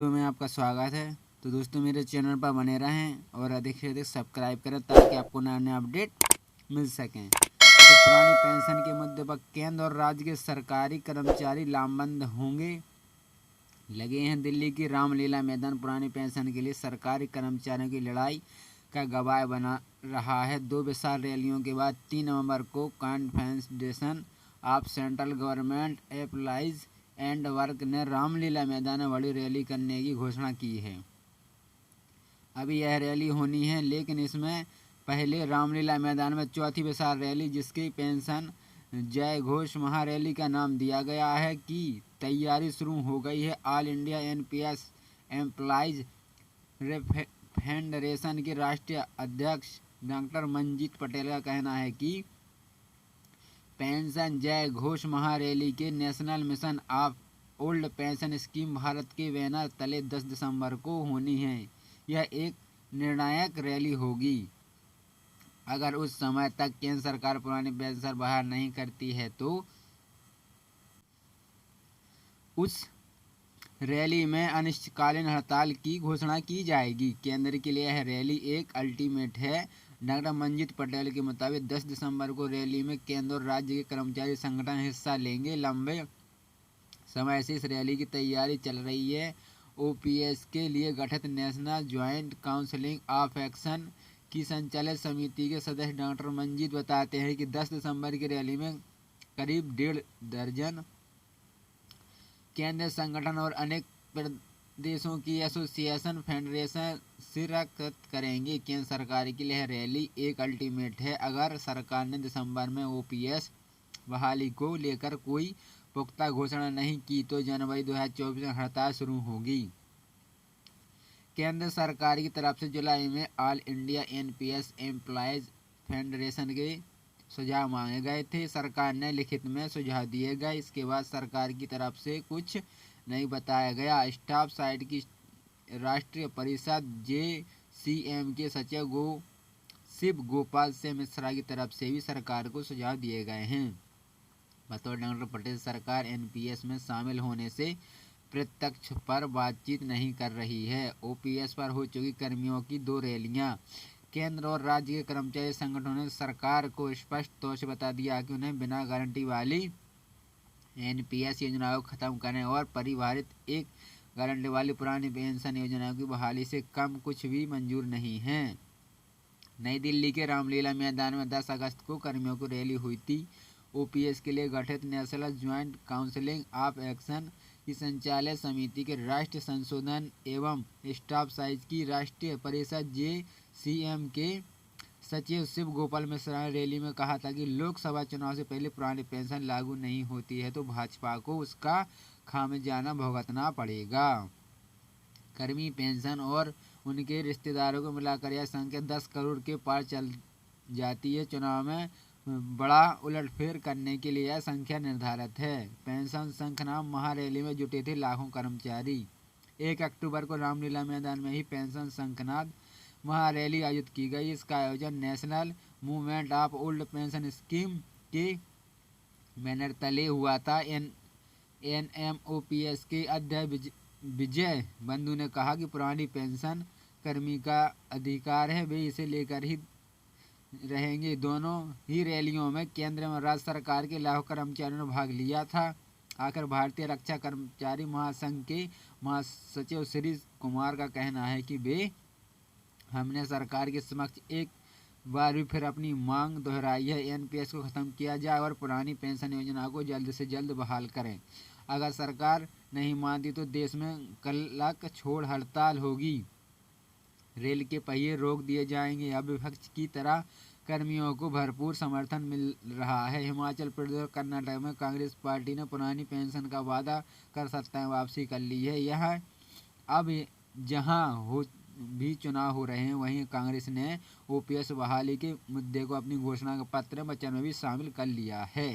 तो में आपका स्वागत है। तो दोस्तों मेरे चैनल पर बने रहें और अधिक से अधिक सब्सक्राइब करें ताकि आपको नए नए अपडेट मिल सकें। तो पुरानी पेंशन के मुद्दे पर केंद्र और राज्य के सरकारी कर्मचारी लामबंद होंगे। लगे हैं दिल्ली की रामलीला मैदान। पुरानी पेंशन के लिए सरकारी कर्मचारियों की लड़ाई का गवाह बना रहा है। 2 विशाल रैलियों के बाद 3 नवंबर को confederation of central government employees and work ने रामलीला मैदान में बड़ी रैली करने की घोषणा की है। अभी यह रैली होनी है, लेकिन इसमें पहले रामलीला मैदान में चौथी विशाल रैली, जिसकी पेंशन जय घोष महारैली का नाम दिया गया है, की तैयारी शुरू हो गई है। All India NPS employees federation के राष्ट्रीय अध्यक्ष डॉक्टर मंजीत पटेल का कहना है कि पेंशन जय घोष महारैली के national mission of old pension scheme Bharat के बैनर तले 10 दिसंबर को होनी है। यह एक निर्णायक रैली होगी। अगर उस समय तक केंद्र सरकार पुरानी पेंशन बहाल नहीं करती है तो उस रैली में अनिश्चितकालीन हड़ताल की घोषणा की जाएगी। केंद्र के लिए यह रैली एक अल्टीमेट है। डॉक्टर मंजीत पटेल के मुताबिक 10 दिसंबर को रैली में केंद्र और राज्य के कर्मचारी संगठन हिस्सा लेंगे। लंबे समय से इस रैली की तैयारी चल रही है। ओपीएस के लिए गठित national joint council of action की संचालित समिति के सदस्य डॉक्टर मंजीत बताते हैं कि 10 दिसंबर की रैली में करीब 1.5 दर्जन केंद्रीय संगठन और अनेक प्रदेशों की एसोसिएशन फेडरेशन शिरकत करेंगे। केंद्र सरकार के लिए रैली एक अल्टीमेट है। अगर सरकार ने दिसंबर में ओपीएस बहाली को लेकर कोई पुख्ता घोषणा नहीं की तो जनवरी 2024 में हड़ताल शुरू होगी। केंद्र सरकार की तरफ से जुलाई में all India NPS employees federation के सुझाव मांगे गए थे। सरकार ने लिखित में सुझाव दिए गए। इसके बाद सरकार की तरफ से कुछ नहीं बताया गया। स्टाफ साइड की राष्ट्रीय परिषद जेसीएम के सचिव शिव गोपाल से मिश्रा की तरफ से भी सरकार को सुझाव दिए गए हैं। बतौर डॉक्टर पटेल, सरकार एनपीएस में शामिल होने से प्रत्यक्ष पर बातचीत नहीं कर रही है। ओपीएस पर हो चुकी कर्मियों की 2 रैलियां। केंद्र और राज्य के कर्मचारी संगठनों ने सरकार को स्पष्ट तौर से बता दिया कि उन्हें बिना गारंटी वाली एनपीएस योजनाओं को खत्म करने और परिभाषित एक गारंटी वाली पुरानी पेंशन योजनाओं की बहाली से कम कुछ भी मंजूर नहीं है। नई दिल्ली के रामलीला मैदान में 10 अगस्त को कर्मियों की रैली हुई थी। ओपीएस के लिए गठित national joint council of action की संचालक समिति के राष्ट्रीय संशोधन एवं स्टाफ साइज की राष्ट्रीय परिषद जेसीएम के सचिव शिव गोपाल मिश्रा ने रैली में कहा था कि लोकसभा चुनाव से पहले पुरानी पेंशन लागू नहीं होती है तो भाजपा को उसका खामियाजा भुगतना पड़ेगा। कर्मी पेंशन और उनके रिश्तेदारों को मिलाकर यह संख्या 10 करोड़ के पार चल जाती है। चुनाव में बड़ा उलटफेर करने के लिए यह संख्या निर्धारित है। पेंशन शंखनाद महारैली में जुटे थे लाखों कर्मचारी। 1 अक्टूबर को रामलीला मैदान में ही पेंशन शंखनाद महारैली आयोजित की गई। इसका आयोजन national movement of old pension scheme के बैनर तले हुआ था। एनएमओपीएस के अध्यक्ष विजय बंधु ने कहा कि पुरानी पेंशन कर्मी का अधिकार है, वे इसे लेकर ही रहेंगे। दोनों ही रैलियों में केंद्र में राज्य सरकार के लाखों कर्मचारियों ने भाग लिया था। आखिर भारतीय रक्षा कर्मचारी महासंघ के महासचिव श्री कुमार का कहना है कि हमने सरकार के समक्ष एक बार भी फिर अपनी मांग दोहराई है। एनपीएस को खत्म किया जाए और पुरानी पेंशन योजना को जल्द से जल्द बहाल करें। अगर सरकार नहीं मानती तो देश में कलक छोड़ हड़ताल होगी। रेल के पहिए रोक दिए जाएंगे। अब विपक्ष की तरह कर्मियों को भरपूर समर्थन मिल रहा है। हिमाचल प्रदेश और कर्नाटक में कांग्रेस पार्टी ने पुरानी पेंशन का वादा कर सत्ता में वापसी कर ली है। यह अब जहां भी चुनाव हो रहे हैं, वहीं कांग्रेस ने ओपीएस बहाली के मुद्दे को अपनी घोषणा पत्र वचन में भी शामिल कर लिया है।